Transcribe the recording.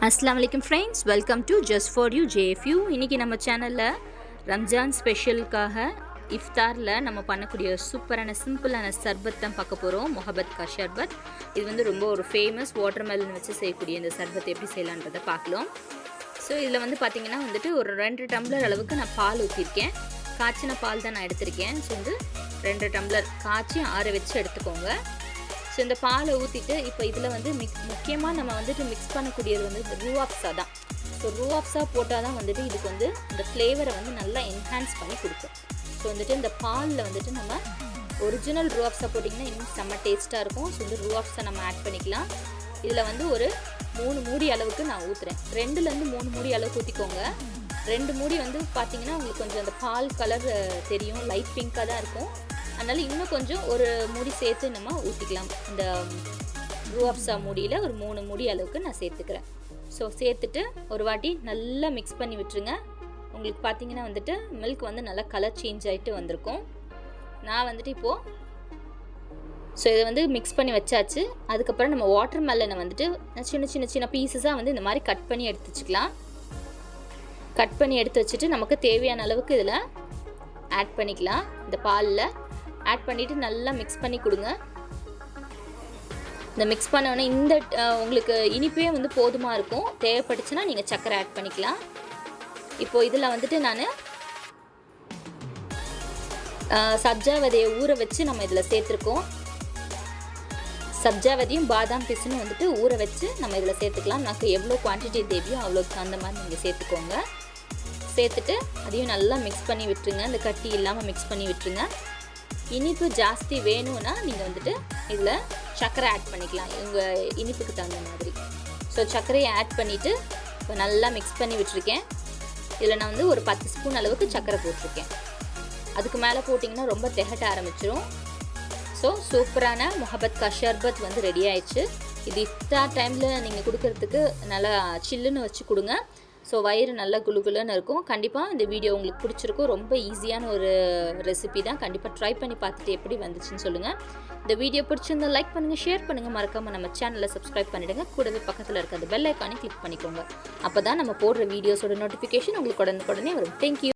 அஸ்ஸலாமு அலைக்கும் friends, welcome to just for you JFU. இன்றைக்கி நம்ம சேனலில் ரம்ஜான் ஸ்பெஷலுக்காக இஃப்தாரில் நம்ம பண்ணக்கூடிய சூப்பரான சிம்பிளான சர்பத் தான் பார்க்க போகிறோம். முஹப்பத் கா ஷர்பத். இது வந்து ரொம்ப ஒரு ஃபேமஸ் வாட்டர்மெலன் வச்சு செய்யக்கூடிய இந்த சர்பத் எப்படி செய்யலான்றதை பார்க்கலாம். ஸோ இதில் வந்து பார்த்திங்கன்னா வந்துட்டு ஒரு 2 டம்ளர் அளவுக்கு நான் பால் ஊற்றிருக்கேன். காய்ச்சின பால் தான் நான் எடுத்திருக்கேன். ஸோ வந்து 2 டம்ளர் காய்ச்சி ஆற வச்சு எடுத்துக்கோங்க. ஸோ இந்த பாலை ஊற்றிட்டு இப்போ இதில் வந்து முக்கியமாக நம்ம வந்துட்டு மிக்ஸ் பண்ணக்கூடியது வந்து இந்த ரூஆப்ஸா தான். ஸோ ரூஆப்ஸா போட்டால் தான் வந்துட்டு இதுக்கு வந்து இந்த ஃப்ளேவரை வந்து நல்லா என்ஹான்ஸ் பண்ணி கொடுக்கும். ஸோ வந்துட்டு இந்த பாலில் வந்துட்டு நம்ம ஒரிஜினல் ரூஆப்ஸா போட்டிங்கன்னா இன்னும் செம்ம டேஸ்ட்டாக இருக்கும். ஸோ வந்து ரூஆப்ஸா நம்ம ஆட் பண்ணிக்கலாம். இதில் வந்து ஒரு 3 மூடி அளவுக்கு நான் ஊற்றுறேன். 2லேருந்து 3 மூடி அளவுக்கு ஊற்றிக்கோங்க. 2 மூடி வந்து பார்த்திங்கன்னா உங்களுக்கு கொஞ்சம் அந்த பால் கலர் தெரியும், லைட் பிங்காக தான் இருக்கும். அதனால் இன்னும் கொஞ்சம் ஒரு மூடி சேர்த்து நம்ம ஊற்றிக்கலாம். இந்த ரூஆப்ஸா மூடியில் ஒரு 3 மூடி அளவுக்கு நான் சேர்த்துக்கிறேன். ஸோ சேர்த்துட்டு ஒரு வாட்டி நல்லா மிக்ஸ் பண்ணி விட்டுருங்க. உங்களுக்கு பார்த்திங்கன்னா வந்துட்டு மில்க் வந்து நல்லா கலர் சேஞ்ச் ஆகிட்டு வந்திருக்கும். நான் வந்துட்டு இப்போது ஸோ இதை வந்து மிக்ஸ் பண்ணி வச்சாச்சு. அதுக்கப்புறம் நம்ம வாட்டர் மெலனை வந்துட்டு சின்ன சின்ன பீசஸாக வந்து இந்த மாதிரி கட் பண்ணி எடுத்து வச்சுக்கலாம். கட் பண்ணி எடுத்து வச்சுட்டு நமக்கு தேவையான அளவுக்கு இதில் ஆட் பண்ணிக்கலாம். இந்த பாலில் ஆட் பண்ணிவிட்டு நல்லா மிக்ஸ் பண்ணி கொடுங்க. இந்த மிக்ஸ் பண்ணோன்னே இந்த உங்களுக்கு இனிப்பே வந்து போதுமாக இருக்கும். தேவைப்பட்டுச்சுன்னா நீங்கள் சர்க்கரை ஆட் பண்ணிக்கலாம். இப்போது இதில் வந்துட்டு நான் சப்ஜா விதையை ஊற வச்சு நம்ம இதில் சேர்த்துருக்கோம். சப்ஜா விதையும் பாதாம் பிசுன்னு வந்துட்டு ஊற வச்சு நம்ம இதில் சேர்த்துக்கலாம். நமக்கு எவ்வளோ குவான்டிட்டி தேவையோ அவ்வளோக்கு அந்த மாதிரி நீங்கள் சேர்த்துக்கோங்க. சேர்த்துட்டு அதையும் நல்லா மிக்ஸ் பண்ணி விட்டுருங்க. இந்த கட்டி இல்லாமல் மிக்ஸ் பண்ணி விட்டுருங்க. இனிப்பு ஜாஸ்தி வேணும்னா நீங்கள் வந்துட்டு இதில் சர்க்கரை ஆட் பண்ணிக்கலாம், உங்கள் இனிப்புக்கு தகுந்த மாதிரி. ஸோ சர்க்கரையை ஆட் பண்ணிவிட்டு இப்போ நல்லா மிக்ஸ் பண்ணி விட்டுருக்கேன். இதில் நான் வந்து ஒரு 10 ஸ்பூன் அளவுக்கு சர்க்கரை போட்டிருக்கேன். அதுக்கு மேலே போட்டிங்கன்னா ரொம்ப திகட்ட ஆரம்பிச்சிடும். ஸோ சூப்பரான முஹப்பத் கா ஷர்பத் வந்து ரெடி ஆயிடுச்சு. இது இஃப்தார் டைமில் நீங்கள் கொடுக்கறதுக்கு நல்லா சில்லுன்னு வச்சு கொடுங்க. ஸோ வயிறு நல்லா குளுகுலுன்னு இருக்கும். கண்டிப்பாக இந்த வீடியோ உங்களுக்கு பிடிச்சிருக்கும். ரொம்ப ஈஸியான ஒரு ரெசிபி தான். கண்டிப்பாக ட்ரை பண்ணி பார்த்துட்டு எப்படி வந்துச்சுன்னு சொல்லுங்கள். இந்த வீடியோ பிடிச்சிருந்தா லைக் பண்ணுங்கள், ஷேர் பண்ணுங்கள். மறக்காமல் நம்ம சேனலை சப்ஸ்கிரைப் பண்ணிவிடுங்க. கூடவே பக்கத்தில் இருக்க அந்த பெல் ஐக்கானை கிளிக் பண்ணிக்கோங்க. அப்போ தான் நம்ம போடுற வீடியோஸோட நோட்டிஃபிகேஷன் உங்களுக்கு உடனே வரும். தேங்க்யூ.